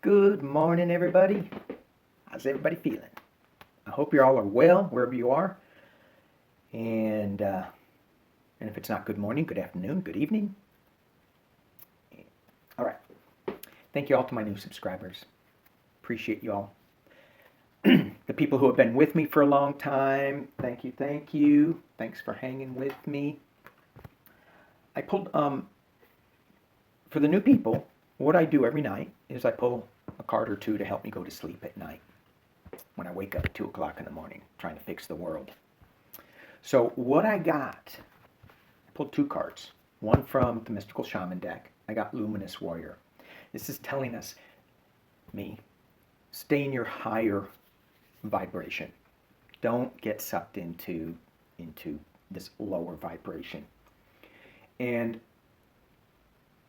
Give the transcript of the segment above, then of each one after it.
Good morning, everybody. How's everybody feeling? I hope you all are well wherever you are. And if it's not good morning, good afternoon, good evening. All right. Thank you all to my new subscribers. Appreciate you all. The people who have been with me for a long time, thank you, thank you. Thanks for hanging with me. I pulled, for the new people, what I do every night is I pull a card or two to help me go to sleep at night when I wake up at 2 o'clock in the morning trying to fix the world. So what I got, I pulled two cards. One from the Mystical Shaman deck. I got Luminous Warrior. This is telling us, stay in your higher vibration. Don't get sucked into this lower vibration. And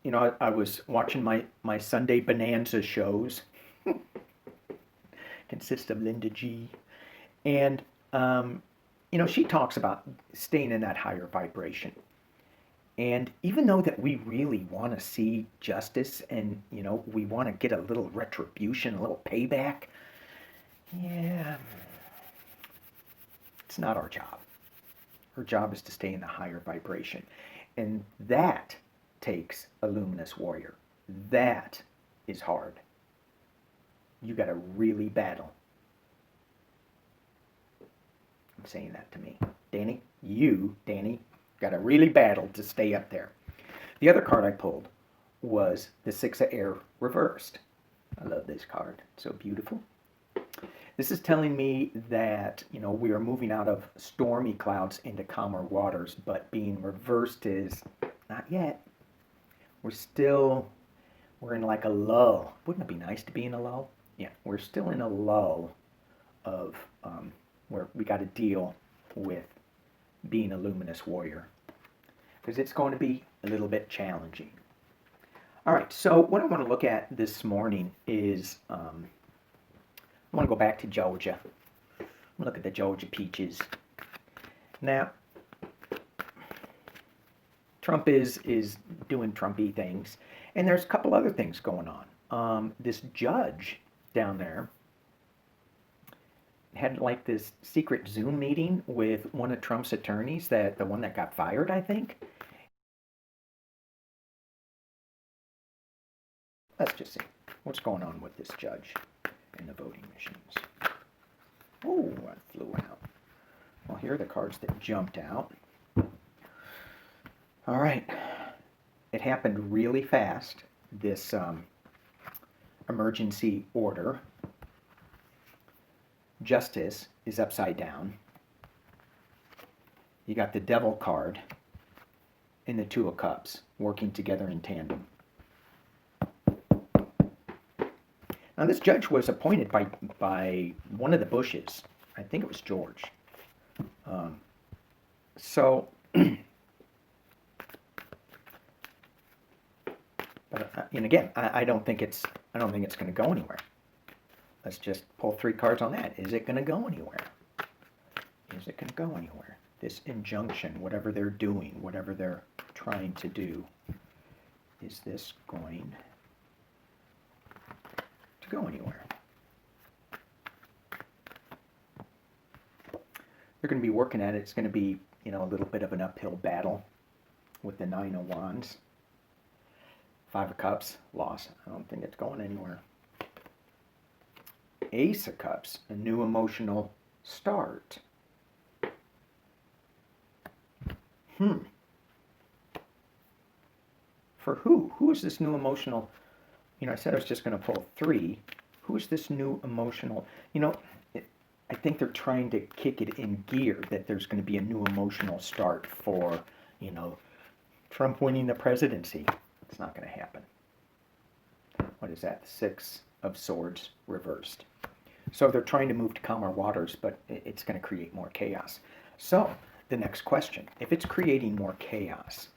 you know, I was watching my Sunday Bonanza shows. Consists of Linda G. And, you know, she talks about staying in that higher vibration. And even though that we really want to see justice and, you know, we want to get a little retribution, a little payback, yeah, it's not our job. Her job is to stay in the higher vibration. And that takes a luminous warrior. That is hard. You got to really battle. I'm saying that to me. Danny, got to really battle to stay up there. The other card I pulled was the Six of Air reversed. I love this card. It's so beautiful. This is telling me that, you know, we are moving out of stormy clouds into calmer waters, but being reversed is not yet. We're in like a lull. Wouldn't it be nice to be in a lull? Yeah, we're still in a lull of where we got to deal with being a luminous warrior because it's going to be a little bit challenging. All right, so what I want to look at this morning is I want to go back to Georgia. I'm going to look at the Georgia peaches. Now, Trump is doing Trumpy things, and there's a couple other things going on. This judge down there had like this secret Zoom meeting with one of Trump's attorneys, the one that got fired, I think. Let's just see what's going on with this judge and the voting machines. Oh, that flew out. Well, here are the cards that jumped out. All right. It happened really fast, this emergency order. Justice is upside down. You got the Devil card and the Two of Cups working together in tandem. Now this judge was appointed by one of the Bushes. I think it was George. And again, I don't think it's going to go anywhere. Let's just pull three cards on that. Is it going to go anywhere? Is it going to go anywhere? This injunction, whatever they're doing, whatever they're trying to do, is this going to go anywhere? They're going to be working at it. It's going to be, you know, a little bit of an uphill battle with the Nine of Wands. Five of Cups, loss. I don't think it's going anywhere. Ace of Cups, a new emotional start. For who? Who is this new emotional? You know, I said I was just going to pull three. Who is this new emotional? You know, I think they're trying to kick it in gear that there's going to be a new emotional start for, you know, Trump winning the presidency. It's not going to happen. What is that? Six of Swords reversed. So they're trying to move to calmer waters, but it's going to create more chaos. So the next question, if it's creating more chaos,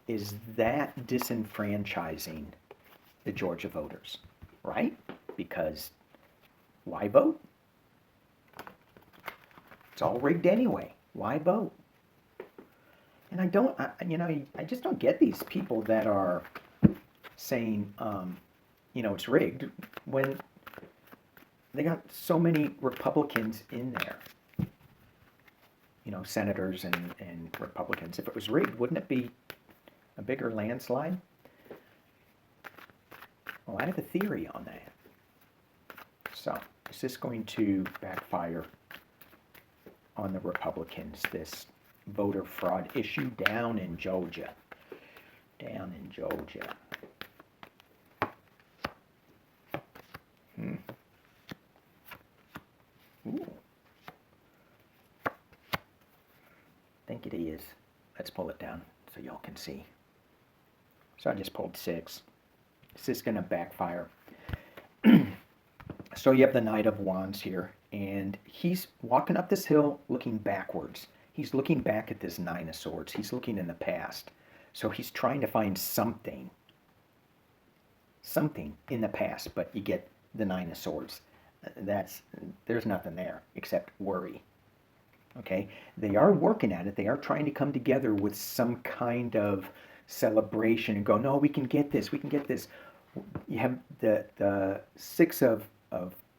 is that disenfranchising the Georgia voters, right? Because why vote? It's all rigged anyway. Why vote? And I just don't get these people that are saying, you know, it's rigged when they got so many Republicans in there. You know, senators and Republicans. If it was rigged, wouldn't it be a bigger landslide? Well, I have a theory on that. So, is this going to backfire on the Republicans, this voter fraud issue down in Georgia? Down in Georgia. Ooh. I think it is. Let's pull it down so y'all can see. So I just pulled 6. Is this going to backfire? So you have the Knight of Wands here, and he's walking up this hill looking backwards. He's looking back at this 9 of Swords. He's looking in the past. So he's trying to find something in the past, but you get the 9 of Swords. There's nothing there except worry. Okay? They are working at it. They are trying to come together with some kind of celebration and go, no, we can get this. We can get this. You have the 6 of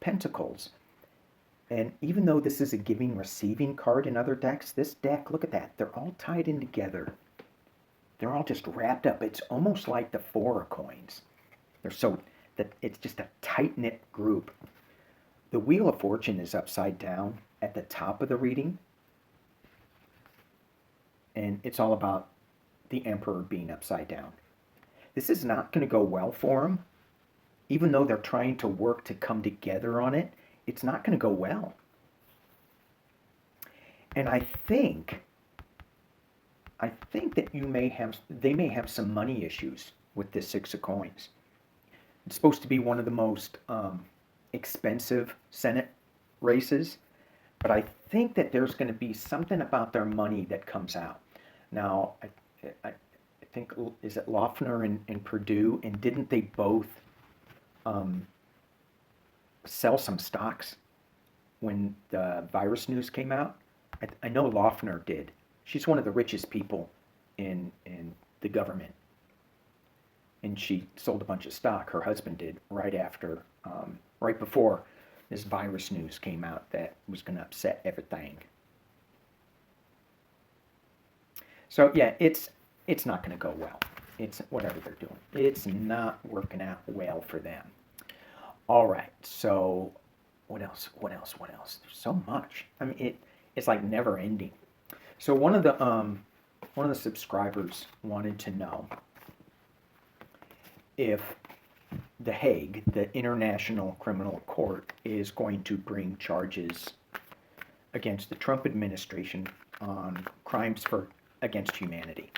Pentacles. And even though this is a giving-receiving card in other decks, this deck, look at that. They're all tied in together. They're all just wrapped up. It's almost like the 4 of Coins. They're so that it's just a tight-knit group. The Wheel of Fortune is upside down at the top of the reading. And it's all about the Emperor being upside down. This is not going to go well for them. Even though they're trying to work to come together on it, it's not going to go well. And I think that they may have some money issues with this 6 of Coins. It's supposed to be one of the most expensive Senate races, but I think that there's going to be something about their money that comes out. Now, I think, is it Loeffner and Perdue, and didn't they both sell some stocks when the virus news came out? I know Loeffner did. She's one of the richest people in the government. And she sold a bunch of stock. Her husband did right before this virus news came out that was going to upset everything. So yeah, it's not going to go well. It's whatever they're doing. It's not working out well for them. All right. So what else? There's so much. I mean, it's like never ending. So one of the subscribers wanted to know if The Hague, the International Criminal Court, is going to bring charges against the Trump administration on crimes against humanity.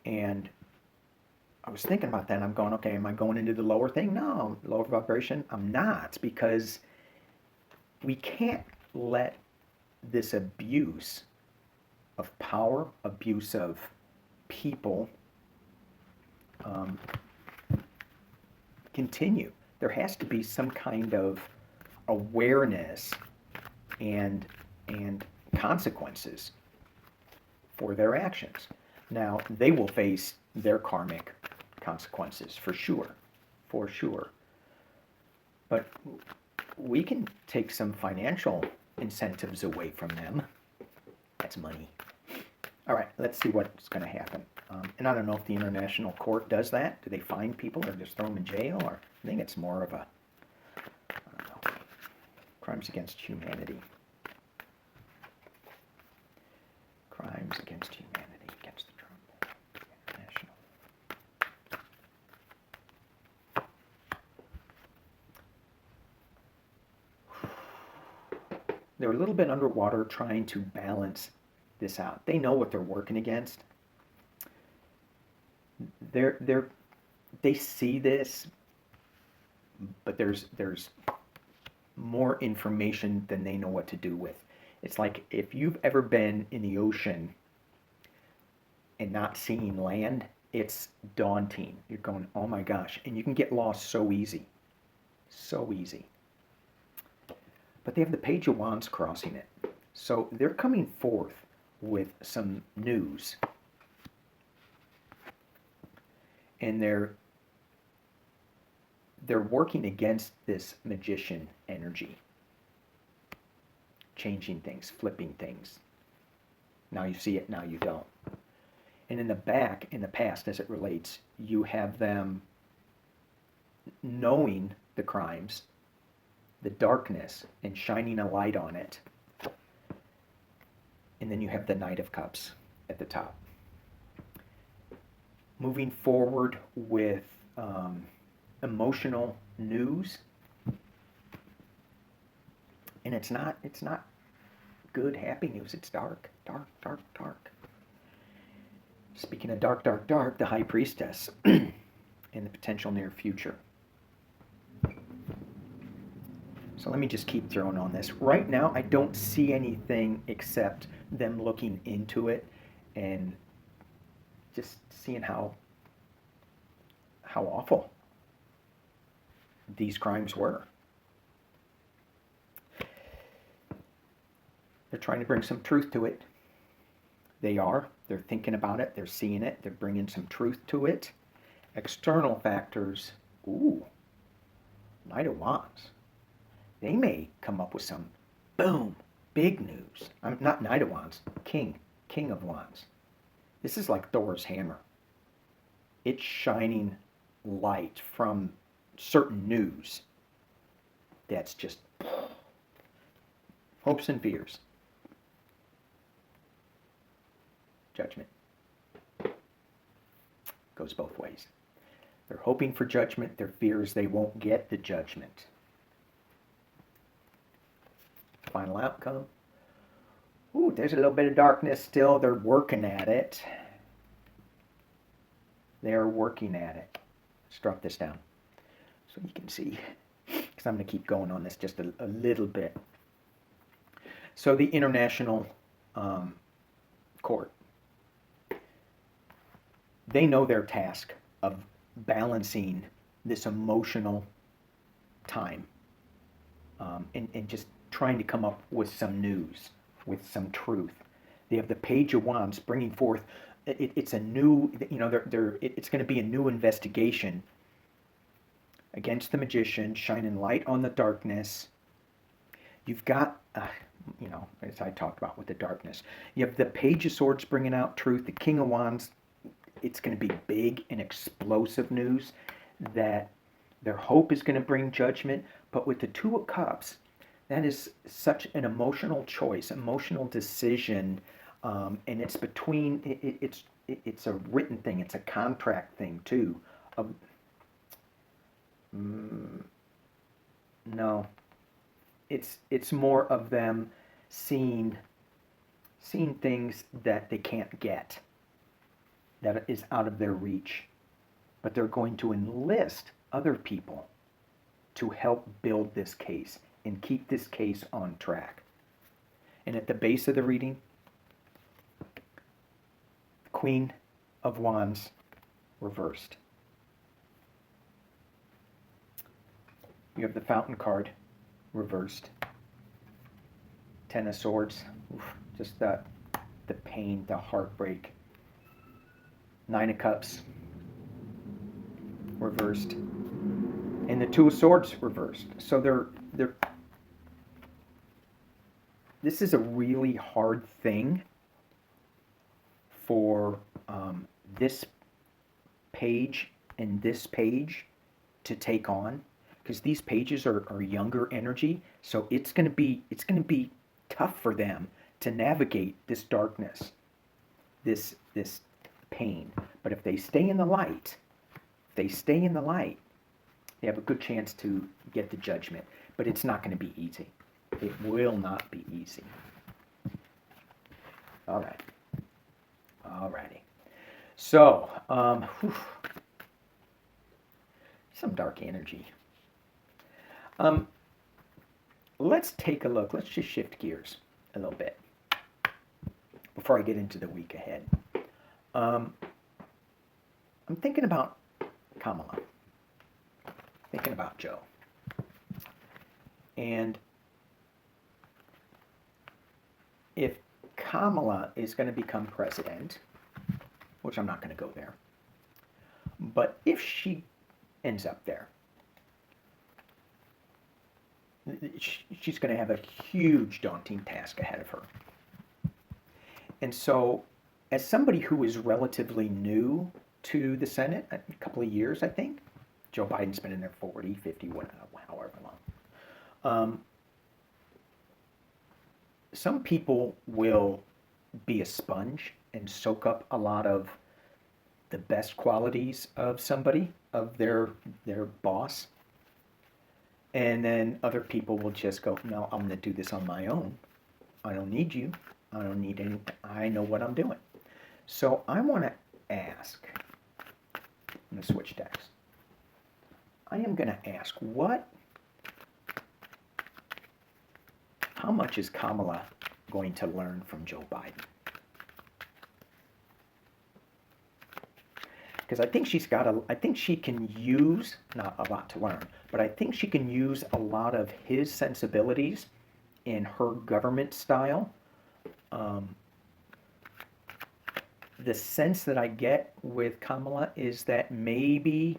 And I was thinking about that, and I'm going, okay, am I going into the lower thing? No, lower vibration, I'm not, because we can't let this abuse of power, abuse of people, continue. There has to be some kind of awareness and consequences for their actions. Now, they will face their karmic consequences for sure. But we can take some financial incentives away from them. That's money. All right, let's see what's going to happen. And I don't know if the International Court does that. Do they fine people or just throw them in jail? Or I think it's more of a, I don't know, crimes against humanity. Crimes against humanity against the Trump International. They're a little bit underwater trying to balance this out. They know what they're working against. They see this, but there's more information than they know what to do with. It's like if you've ever been in the ocean and not seeing land, it's daunting. You're going, oh my gosh, and you can get lost so easy. So easy. But they have the Page of Wands crossing it. So they're coming forth with some news. And they're working against this magician energy, changing things, flipping things. Now you see it, now you don't. And in the back, in the past, as it relates, you have them knowing the crimes, the darkness, and shining a light on it. And then you have the Knight of Cups at the top. Moving forward with emotional news. And it's not good, happy news. It's dark, dark, dark, dark. Speaking of dark, dark, dark, the High Priestess in the potential near future. So let me just keep throwing on this. Right now, I don't see anything except them looking into it and just seeing how awful these crimes were. They're trying to bring some truth to it. They are. They're thinking about it. They're seeing it. They're bringing some truth to it. External factors. Ooh. Knight of Wands. They may come up with some, boom, big news. I'm not Knight of Wands. King of Wands. This is like Thor's hammer. It's shining light from certain news that's just hopes and fears. Judgment. Goes both ways. They're hoping for judgment. Their fears they won't get the judgment. Final outcome. Ooh, there's a little bit of darkness still. They're working at it. They're working at it. Let's drop this down so you can see, because I'm going to keep going on this just a little bit. So the International Court, they know their task of balancing this emotional time and just trying to come up with some news, with some truth. They have the Page of Wands bringing forth. It's a new, it's going to be a new investigation against the magician, shining light on the darkness. You've got, as I talked about with the darkness, you have the Page of Swords bringing out truth, the King of Wands. It's going to be big and explosive news that their hope is going to bring judgment. But with the Two of Cups, that is such an emotional choice, emotional decision, and it's between. It's a written thing. It's a contract thing too. No, it's more of them seeing things that they can't get, that is out of their reach, but they're going to enlist other people to help build this case and keep this case on track. And at the base of the reading, the Queen of Wands reversed. You have the Fountain card reversed. Ten of Swords, just the pain, the heartbreak. Nine of Cups reversed, and the Two of Swords reversed. So they're this is a really hard thing for this page and this page to take on, because these pages are younger energy. So it's going to be tough for them to navigate this darkness, this pain. But if they stay in the light, they have a good chance to get the judgment. But it's not going to be easy. It will not be easy. All right. Alrighty. So, some dark energy. Let's take a look. Let's just shift gears a little bit before I get into the week ahead. I'm thinking about Kamala. Thinking about Joe. And if Kamala is going to become president, which I'm not going to go there, but if she ends up there, she's going to have a huge daunting task ahead of her. And so, as somebody who is relatively new to the Senate, a couple of years, I think, Joe Biden's been in there 40, 50, however long. Some people will be a sponge and soak up a lot of the best qualities of somebody, of their boss. And then other people will just go, no, I'm going to do this on my own. I don't need you. I don't need any. I know what I'm doing. So I want to ask, I'm going to switch decks. I am going to ask, how much is Kamala going to learn from Joe Biden? Because I think I think she can use, not a lot to learn, but I think she can use a lot of his sensibilities in her government style. The sense that I get with Kamala is that maybe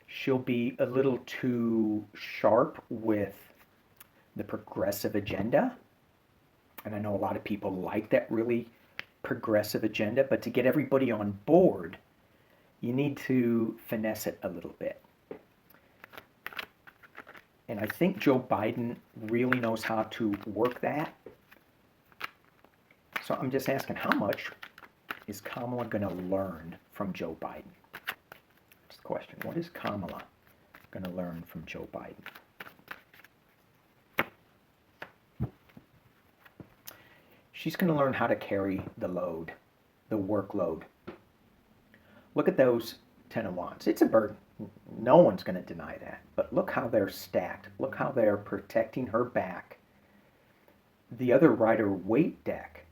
she'll be a little too sharp with the progressive agenda. And I know a lot of people like that really progressive agenda, but to get everybody on board, you need to finesse it a little bit. And I think Joe Biden really knows how to work that. So I'm just asking, how much is Kamala going to learn from Joe Biden? That's the question. What is Kamala going to learn from Joe Biden? She's going to learn how to carry the load, the workload. Look at those 10 of Wands. It's a burden. No one's going to deny that. But look how they're stacked. Look how they're protecting her back. The other Rider-Waite deck,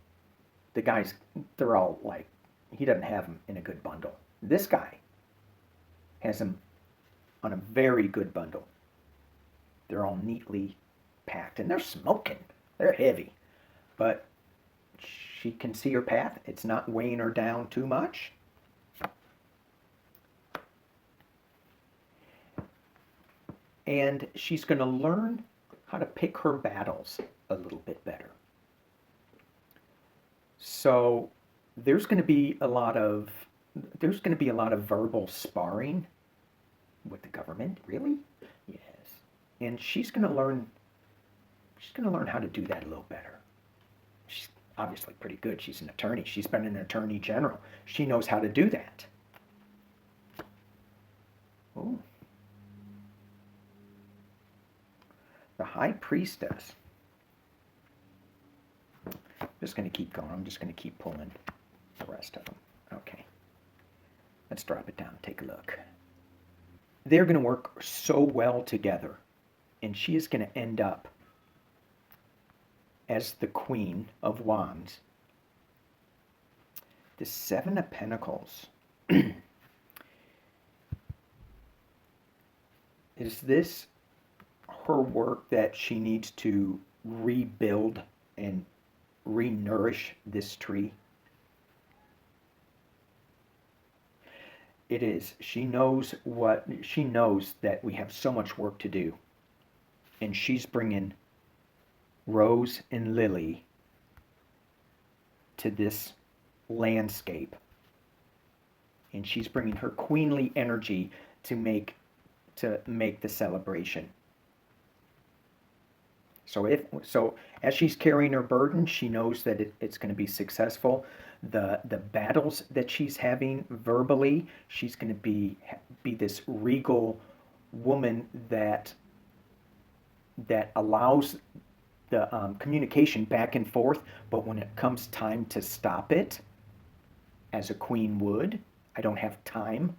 the guys, they're all like, he doesn't have them in a good bundle. This guy has them on a very good bundle. They're all neatly packed, and they're smoking. They're heavy. But she can see her path. It's not weighing her down too much. And she's going to learn how to pick her battles a little bit better. So there's going to be a lot of verbal sparring with the government. Really? Yes. And she's going to learn how to do that a little better. She's obviously pretty good. She's an attorney. She's been an attorney general. She knows how to do that. Oh. The High Priestess. I'm just going to keep going. I'm just going to keep pulling the rest of them. Okay. Let's drop it down and take a look. They're going to work so well together. And she is going to end up as the Queen of Wands. The Seven of Pentacles. Is this her work that she needs to rebuild and re-nourish this tree? It is. She knows that we have so much work to do. And she's bringing Rose and Lily to this landscape. And she's bringing her queenly energy to make the celebration. So as she's carrying her burden, she knows that it's going to be successful. The battles that she's having verbally, she's going to be this regal woman that allows the communication back and forth. But when it comes time to stop it, as a queen would, I don't have time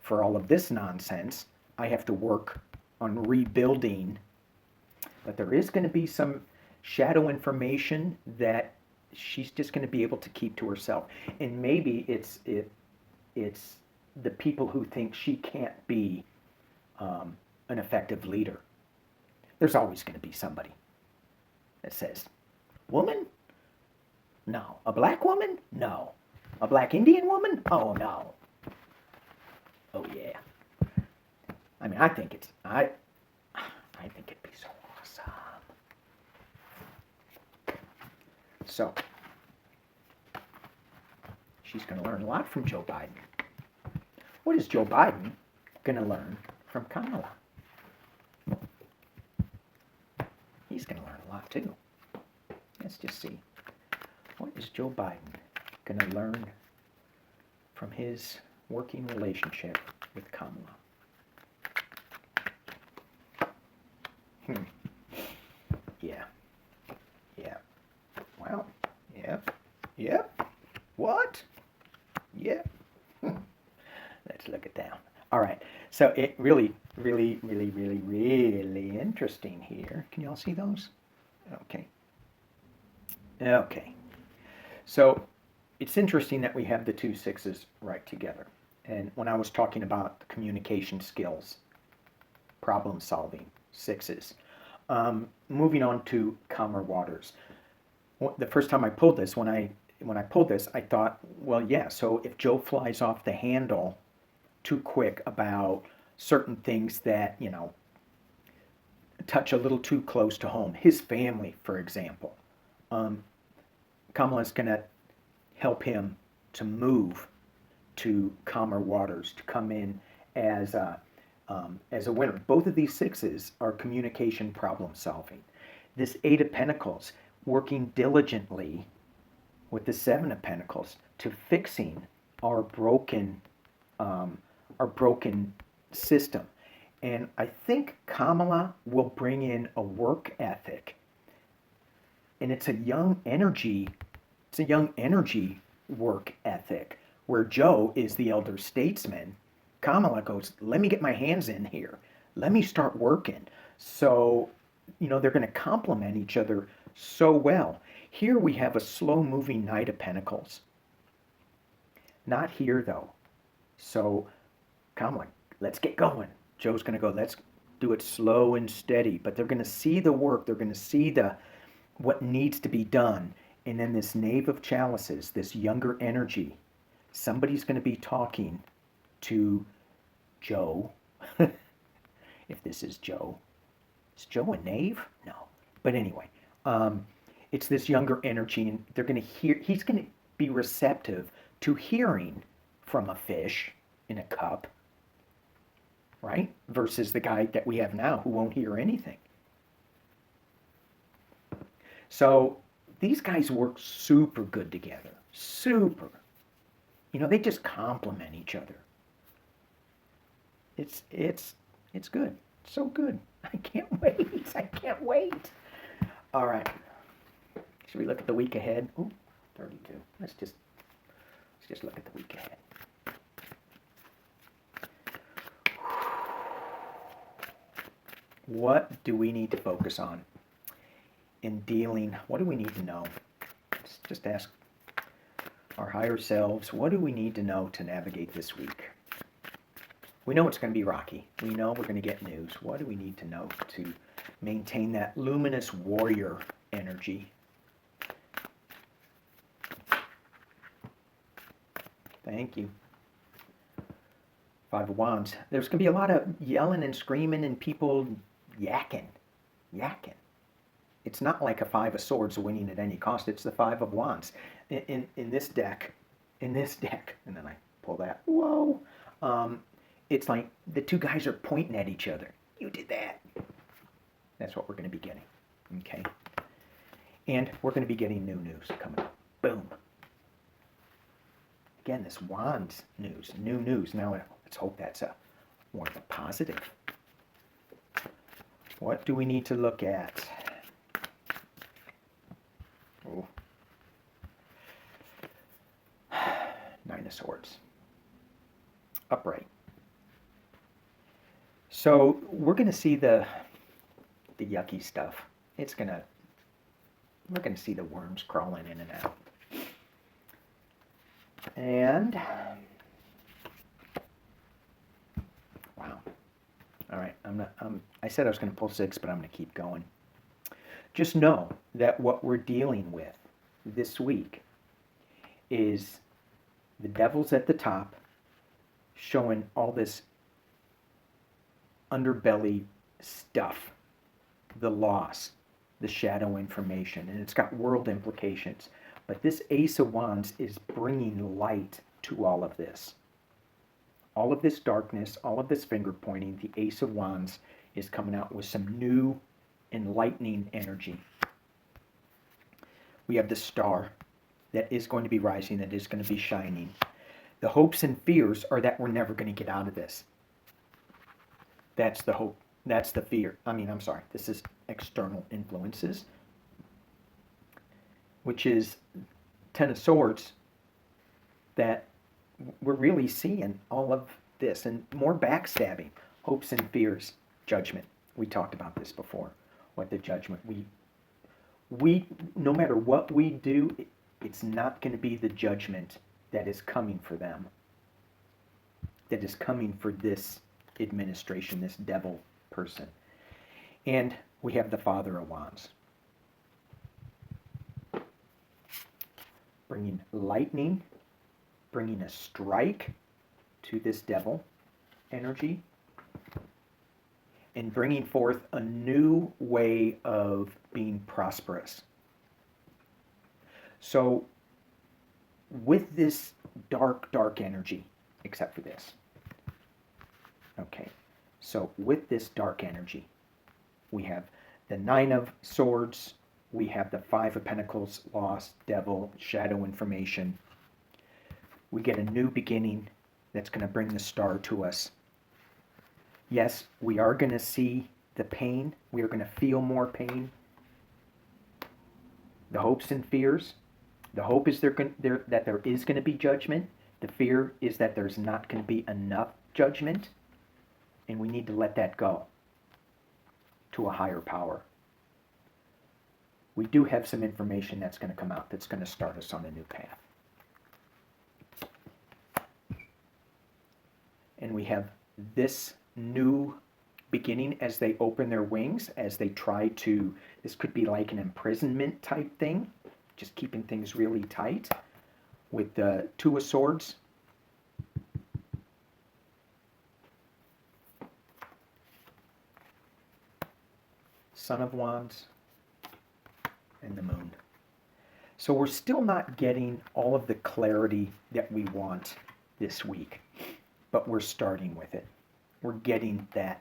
for all of this nonsense. I have to work on rebuilding. But there is going to be some shadow information that she's just going to be able to keep to herself. And maybe it's the people who think she can't be an effective leader. There's always going to be somebody that says, woman? No. A black woman? No. A black Indian woman? Oh, no. Oh, yeah. I mean, I think it'd be so awesome. So she's going to learn a lot from Joe Biden. What is Joe Biden going to learn from Kamala? He's going to learn a lot too. Let's just see. What is Joe Biden going to learn from his working relationship with Kamala? Yeah. Yeah. Well, yep. Yep. What? Yep. Let's look it down. All right. So it really interesting here. Can y'all see those? Okay. Okay. So it's interesting that we have the two sixes right together. And when I was talking about the communication skills, problem solving, sixes. Moving on to calmer waters. The first time I pulled this, when I pulled this, I thought, well, yeah, so if Joe flies off the handle too quick about certain things that, you know, touch a little too close to home, his family, for example, Kamala's going to help him to move to calmer waters, to come in as a winner. Both of these sixes are communication problem solving. This Eight of Pentacles, working diligently with the Seven of Pentacles to fixing our broken system. And I think Kamala will bring in a work ethic. And it's a young energy work ethic, where Joe is the elder statesman. Kamala goes, let me get my hands in here. Let me start working. So, you know, they're going to complement each other so well. Here we have a slow-moving Knight of Pentacles. Not here, though. So, Kamala, let's get going. Joe's going to go, let's do it slow and steady. But they're going to see the work. They're going to see what needs to be done. And then this Knave of Chalices, this younger energy, somebody's going to be talking to Joe. If this is Joe. Is Joe a knave? No. But anyway, it's this younger energy, and they're going to hear, he's going to be receptive to hearing from a fish in a cup, right? Versus the guy that we have now who won't hear anything. So these guys work super good together. Super. You know, they just complement each other. It's good. So good. I can't wait. I can't wait. All right. Should we look at the week ahead? Ooh, 32. Let's just look at the week ahead. What do we need to focus on in dealing? What do we need to know? Let's just ask our higher selves, what do we need to know to navigate this week? We know it's going to be rocky. We know we're going to get news. What do we need to know to maintain that luminous warrior energy? Thank you. Five of Wands. There's going to be a lot of yelling and screaming and people yakking. It's not like a Five of Swords winning at any cost. It's the Five of Wands. In this deck, and then I pull that. Whoa. It's like the two guys are pointing at each other. You did that. That's what we're going to be getting. Okay. And we're going to be getting new news coming up. Boom. Again, this Wands news, new news. Now let's hope that's more of a positive. What do we need to look at? Oh. Nine of Swords. Upright. So we're going to see the yucky stuff. We're going to see the worms crawling in and out. And wow. All right, I said I was going to pull 6, but I'm going to keep going. Just know that what we're dealing with this week is the devil's at the top, showing all this underbelly stuff, the loss, the shadow information, and it's got world implications. But this Ace of Wands is bringing light to all of this. All of this darkness, all of this finger pointing, the Ace of Wands is coming out with some new enlightening energy. We have the star that is going to be rising, that is going to be shining. The hopes and fears are that we're never going to get out of this. That's the hope. That's the fear. This is external influences, which is Ten of Swords, that we're really seeing all of this and more backstabbing, hopes and fears, judgment. We talked about this before. What the judgment, we no matter what we do, it's not going to be the judgment that is coming for them, that is coming for this administration, this devil person. And we have the Father of Wands, bringing lightning, bringing a strike to this devil energy, and bringing forth a new way of being prosperous. So with this dark energy, except for this. Okay, so with this dark energy, we have the Nine of Swords, we have the Five of Pentacles, lost, devil, shadow information. We get a new beginning that's going to bring the star to us. Yes, we are going to see the pain. We are going to feel more pain. The hopes and fears. The hope is that there is going to be judgment. The fear is that there's not going to be enough judgment. And we need to let that go to a higher power. We do have some information that's going to come out that's going to start us on a new path. And we have this new beginning as they open their wings, as they try to, this could be like an imprisonment type thing, just keeping things really tight, with the Two of Swords. Son of Wands, and the Moon. So we're still not getting all of the clarity that we want this week, but we're starting with it. We're getting that.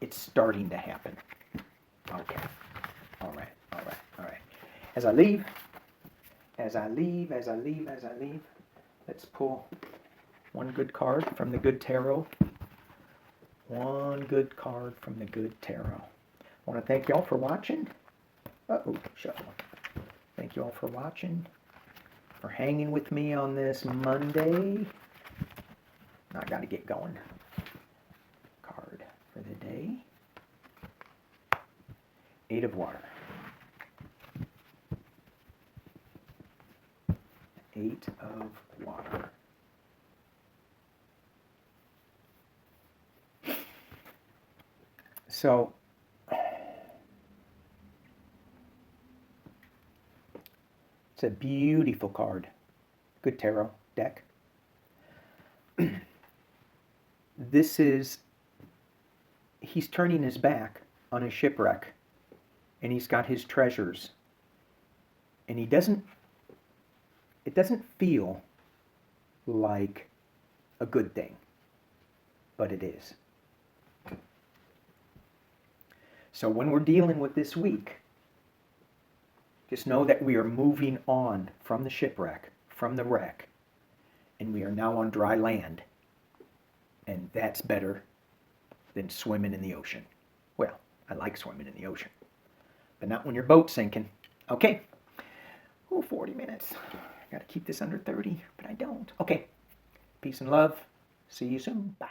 It's starting to happen. Okay. All right. As I leave, let's pull one good card from the Good Tarot. One good card from the Good Tarot. I want to thank y'all for watching. Shuffle. Thank you all for watching, for hanging with me on this Monday. Now I got to get going. Card for the day. Eight of Water. Eight of Water. So, it's a beautiful card. Good tarot deck. This is, he's turning his back on his shipwreck, and he's got his treasures, and it doesn't feel like a good thing, but it is. So when we're dealing with this week, just know that we are moving on from the shipwreck, from the wreck, and we are now on dry land. And that's better than swimming in the ocean. Well, I like swimming in the ocean, but not when your boat's sinking. Okay. 40 minutes. Got to keep this under 30, but I don't. Okay. Peace and love. See you soon. Bye.